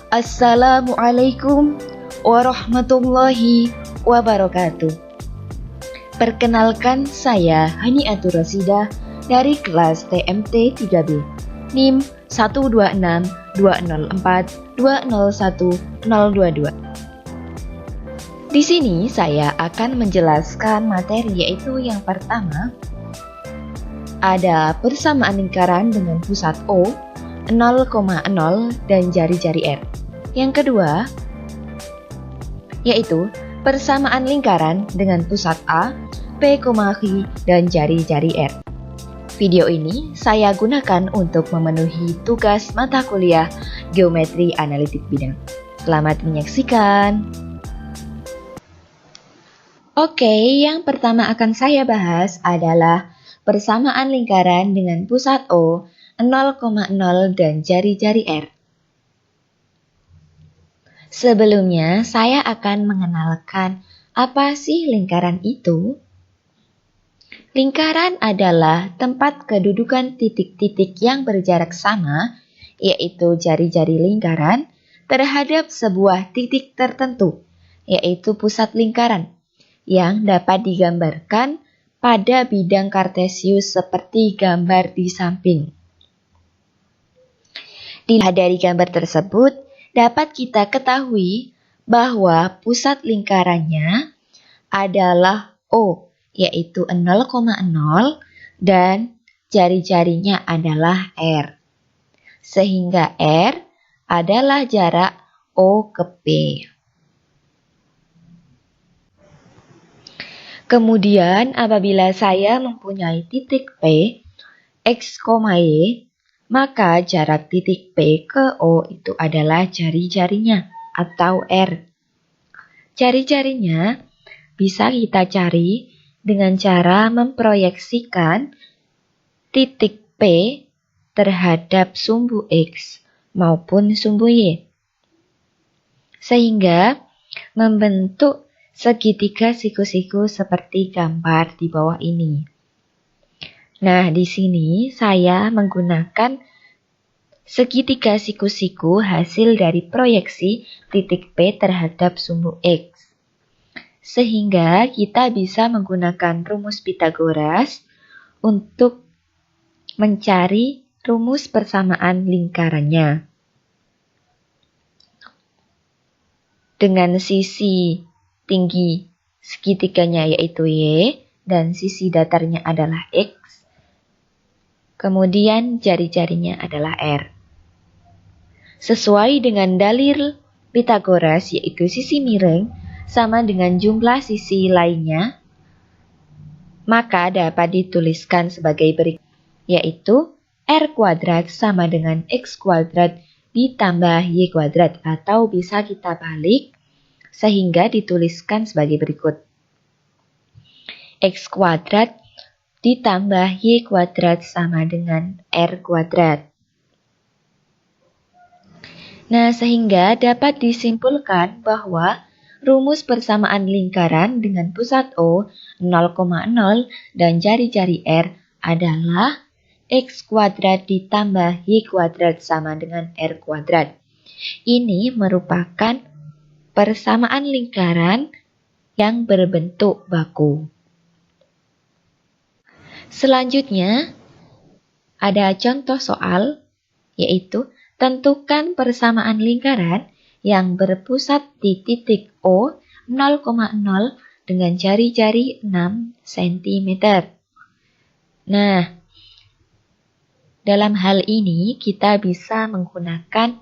Assalamualaikum warahmatullahi wabarakatuh. Perkenalkan, saya Haniatur Rasidah dari kelas TMT 3B, NIM 1262042010022. Di sini saya akan menjelaskan materi, yaitu yang pertama ada persamaan lingkaran dengan pusat O 0,0 dan jari-jari R. Yang kedua yaitu persamaan lingkaran dengan pusat A, P, Q, dan jari-jari R. Video ini saya gunakan untuk memenuhi tugas mata kuliah Geometri Analitik Bidang. Selamat menyaksikan. Oke, yang pertama akan saya bahas adalah persamaan lingkaran dengan pusat O 0,0 dan jari-jari R. Sebelumnya, saya akan mengenalkan apa sih lingkaran itu. Lingkaran adalah tempat kedudukan titik-titik yang berjarak sama, yaitu jari-jari lingkaran, terhadap sebuah titik tertentu, yaitu pusat lingkaran, yang dapat digambarkan pada bidang kartesius seperti gambar di samping. Dari gambar tersebut, dapat kita ketahui bahwa pusat lingkarannya adalah O, yaitu 0,0, dan jari-jarinya adalah R. Sehingga R adalah jarak O ke P. Kemudian apabila saya mempunyai titik P, X, Y, maka jarak titik P ke O itu adalah jari-jarinya atau R. Jari-jarinya bisa kita cari dengan cara memproyeksikan titik P terhadap sumbu X maupun sumbu Y, sehingga membentuk segitiga siku-siku seperti gambar di bawah ini. Nah, di sini saya menggunakan segitiga siku-siku hasil dari proyeksi titik P terhadap sumbu X. Sehingga kita bisa menggunakan rumus Pythagoras untuk mencari rumus persamaan lingkarannya. Dengan sisi tinggi segitiganya yaitu Y dan sisi datarnya adalah X. Kemudian jari-jarinya adalah R. Sesuai dengan dalil Pythagoras, yaitu sisi miring sama dengan jumlah sisi lainnya, maka dapat dituliskan sebagai berikut, yaitu R kuadrat sama dengan X kuadrat ditambah Y kuadrat, atau bisa kita balik sehingga dituliskan sebagai berikut. X kuadrat ditambah Y kuadrat sama dengan R kuadrat. Nah, sehingga dapat disimpulkan bahwa rumus persamaan lingkaran dengan pusat O 0,0 dan jari-jari R adalah X kuadrat ditambah Y kuadrat sama dengan R kuadrat. Ini merupakan persamaan lingkaran yang berbentuk baku. Selanjutnya, ada contoh soal, yaitu tentukan persamaan lingkaran yang berpusat di titik O 0,0 dengan jari-jari 6 cm. Nah, dalam hal ini kita bisa menggunakan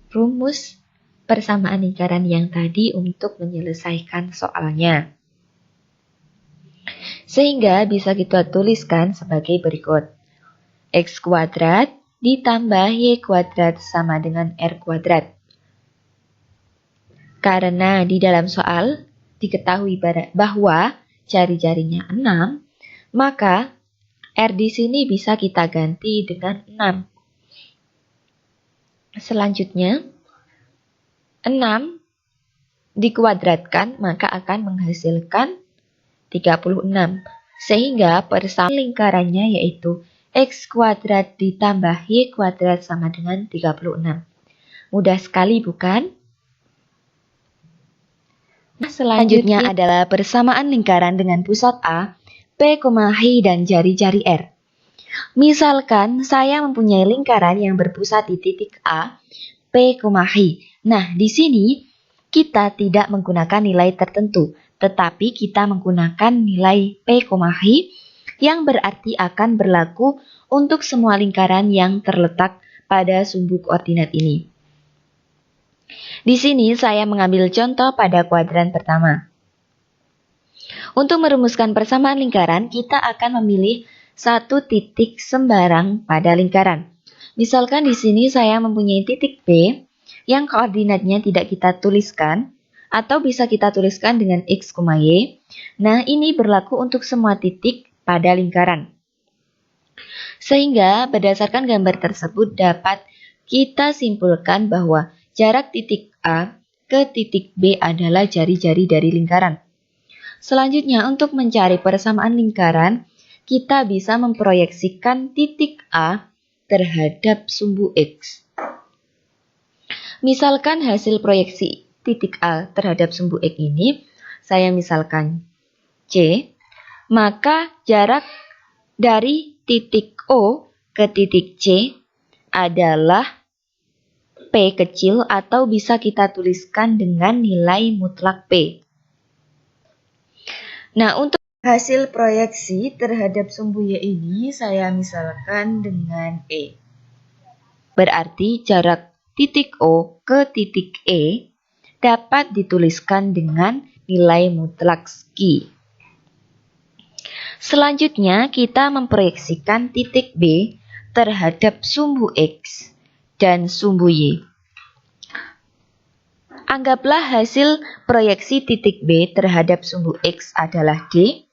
rumus persamaan lingkaran yang tadi untuk menyelesaikan soalnya. Sehingga bisa kita tuliskan sebagai berikut. X kuadrat ditambah Y kuadrat sama dengan R kuadrat. Karena di dalam soal diketahui bahwa jari-jarinya 6, maka R di sini bisa kita ganti dengan 6. Selanjutnya, 6 dikuadratkan maka akan menghasilkan 36. Sehingga persamaan lingkarannya yaitu X kuadrat ditambah Y kuadrat sama dengan 36. Mudah sekali bukan? Nah, selanjutnya adalah persamaan lingkaran dengan pusat A, P, H, dan jari-jari R. Misalkan saya mempunyai lingkaran yang berpusat di titik A, P, H. Nah, di sini kita tidak menggunakan nilai tertentu, tetapi kita menggunakan nilai P, H yang berarti akan berlaku untuk semua lingkaran yang terletak pada sumbu koordinat ini. Di sini saya mengambil contoh pada kuadran pertama. Untuk merumuskan persamaan lingkaran, kita akan memilih satu titik sembarang pada lingkaran. Misalkan di sini saya mempunyai titik B yang koordinatnya tidak kita tuliskan, atau bisa kita tuliskan dengan X, Y. Nah, ini berlaku untuk semua titik pada lingkaran. Sehingga berdasarkan gambar tersebut dapat kita simpulkan bahwa jarak titik A ke titik B adalah jari-jari dari lingkaran. Selanjutnya, untuk mencari persamaan lingkaran, kita bisa memproyeksikan titik A terhadap sumbu X. Misalkan hasil proyeksi titik A terhadap sumbu X ini, saya misalkan C, maka jarak dari titik O ke titik C adalah P kecil atau bisa kita tuliskan dengan nilai mutlak P. Nah, untuk hasil proyeksi terhadap sumbu Y ini saya misalkan dengan E. Berarti jarak titik O ke titik E dapat dituliskan dengan nilai mutlak Q. Selanjutnya kita memproyeksikan titik B terhadap sumbu X dan sumbu Y. Anggaplah hasil proyeksi titik B terhadap sumbu X adalah D,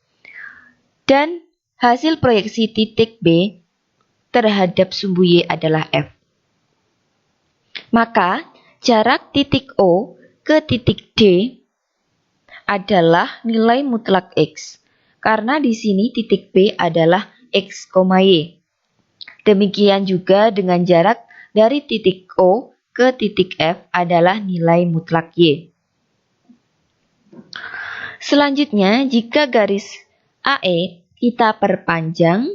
dan hasil proyeksi titik B terhadap sumbu Y adalah F. Maka jarak titik O ke titik D adalah nilai mutlak X, karena di sini titik B adalah X, Y. Demikian juga dengan jarak dari titik O ke titik F adalah nilai mutlak Y. Selanjutnya, jika garis AE kita perpanjang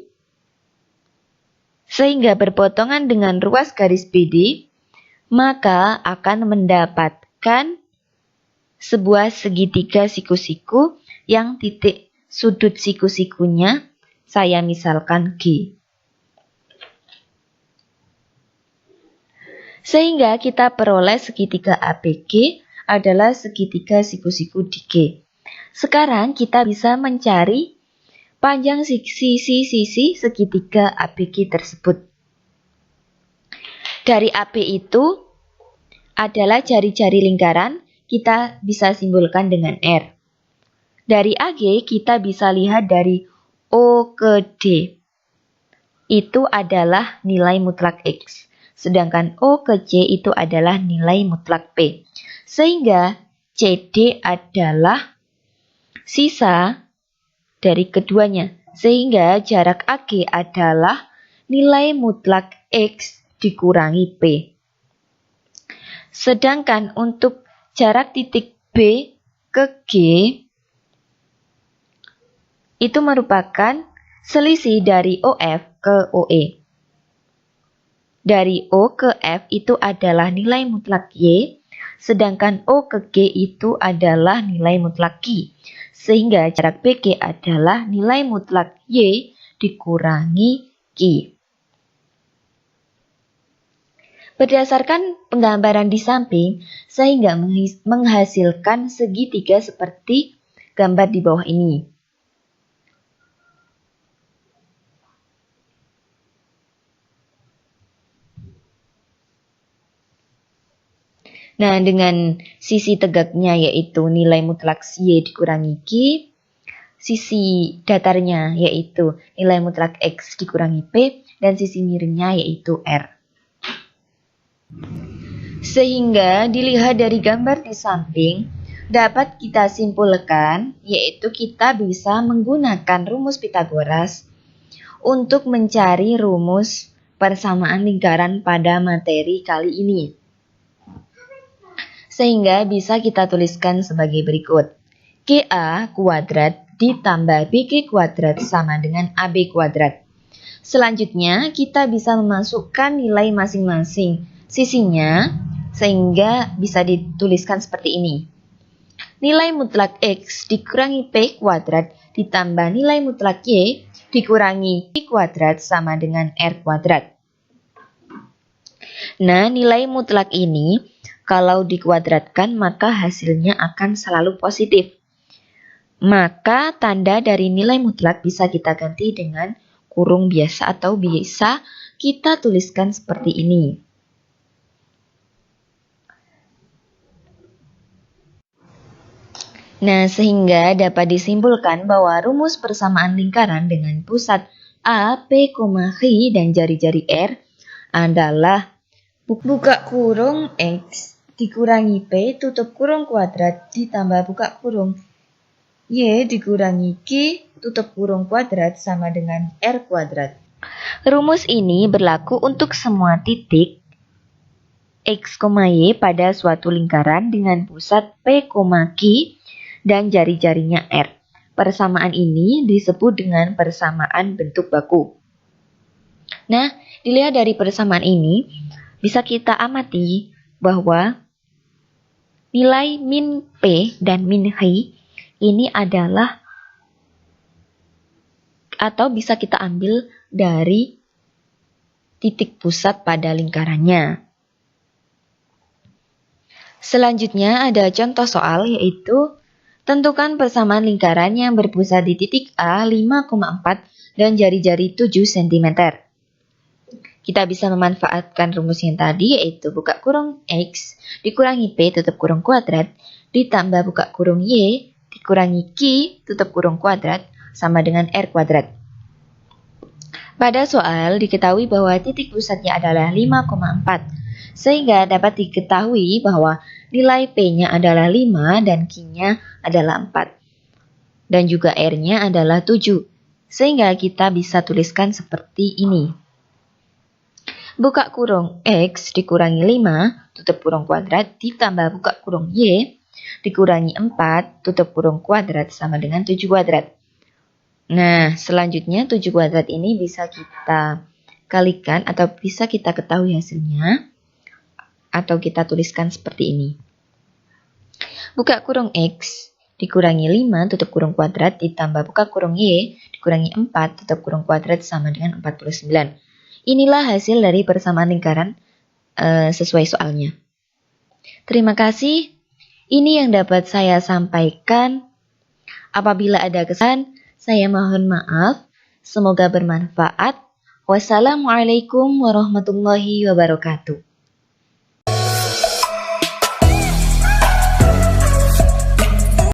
sehingga berpotongan dengan ruas garis BD, maka akan mendapatkan sebuah segitiga siku-siku yang titik sudut siku-sikunya saya misalkan G. Sehingga kita peroleh segitiga ABG adalah segitiga siku-siku di G. Sekarang kita bisa mencari panjang sisi-sisi segitiga ABG tersebut. Dari AB itu adalah jari-jari lingkaran, kita bisa simpulkan dengan R. Dari AG kita bisa lihat dari O ke D. Itu adalah nilai mutlak X. Sedangkan O ke C itu adalah nilai mutlak P. Sehingga CD adalah sisa dari keduanya. Sehingga jarak AG adalah nilai mutlak X dikurangi P. Sedangkan untuk jarak titik B ke G itu merupakan selisih dari OF ke OE. Dari O ke F itu adalah nilai mutlak Y, sedangkan O ke G itu adalah nilai mutlak Q. Sehingga jarak BG adalah nilai mutlak Y dikurangi Q. Berdasarkan penggambaran di samping, sehingga menghasilkan segitiga seperti gambar di bawah ini. Nah, dengan sisi tegaknya yaitu nilai mutlak Y dikurangi Q, sisi datarnya yaitu nilai mutlak X dikurangi P, dan sisi miringnya yaitu R. Sehingga dilihat dari gambar di samping, dapat kita simpulkan yaitu kita bisa menggunakan rumus Pitagoras untuk mencari rumus persamaan lingkaran pada materi kali ini. Sehingga bisa kita tuliskan sebagai berikut. QA kuadrat ditambah BQ kuadrat sama dengan AB kuadrat. Selanjutnya, kita bisa memasukkan nilai masing-masing sisinya sehingga bisa dituliskan seperti ini. Nilai mutlak X dikurangi P kuadrat ditambah nilai mutlak Y dikurangi I kuadrat sama dengan R kuadrat. Nah, nilai mutlak ini kalau dikuadratkan maka hasilnya akan selalu positif. Maka tanda dari nilai mutlak bisa kita ganti dengan kurung biasa atau bisa kita tuliskan seperti ini. Nah, sehingga dapat disimpulkan bahwa rumus persamaan lingkaran dengan pusat A, P, H, dan jari-jari R adalah buka kurung X dikurangi P tutup kurung kuadrat ditambah buka kurung Y dikurangi Q tutup kurung kuadrat sama dengan R kuadrat. Rumus ini berlaku untuk semua titik X, Y pada suatu lingkaran dengan pusat P, Q dan jari-jarinya R. Persamaan ini disebut dengan persamaan bentuk baku. Nah, dilihat dari persamaan ini, bisa kita amati bahwa nilai min P dan min H ini adalah atau bisa kita ambil dari titik pusat pada lingkarannya. Selanjutnya ada contoh soal yaitu tentukan persamaan lingkaran yang berpusat di titik A 5,4 dan jari-jari 7 cm. Kita bisa memanfaatkan rumus yang tadi yaitu buka kurung X dikurangi P tutup kurung kuadrat ditambah buka kurung Y dikurangi Q tutup kurung kuadrat sama dengan R kuadrat. Pada soal diketahui bahwa titik pusatnya adalah 5,4 sehingga dapat diketahui bahwa nilai P-nya adalah 5 dan Q-nya adalah 4 dan juga R-nya adalah 7 sehingga kita bisa tuliskan seperti ini. Buka kurung X dikurangi 5 tutup kurung kuadrat ditambah buka kurung Y dikurangi 4 tutup kurung kuadrat sama dengan 7 kuadrat. Nah, selanjutnya 7 kuadrat ini bisa kita kalikan atau bisa kita ketahui hasilnya atau kita tuliskan seperti ini. Buka kurung X dikurangi 5 tutup kurung kuadrat ditambah buka kurung Y dikurangi 4 tutup kurung kuadrat sama dengan 49. Inilah hasil dari persamaan lingkaran sesuai soalnya. Terima kasih. Ini yang dapat saya sampaikan. Apabila ada kesalahan, saya mohon maaf. Semoga bermanfaat. Wassalamualaikum warahmatullahi wabarakatuh.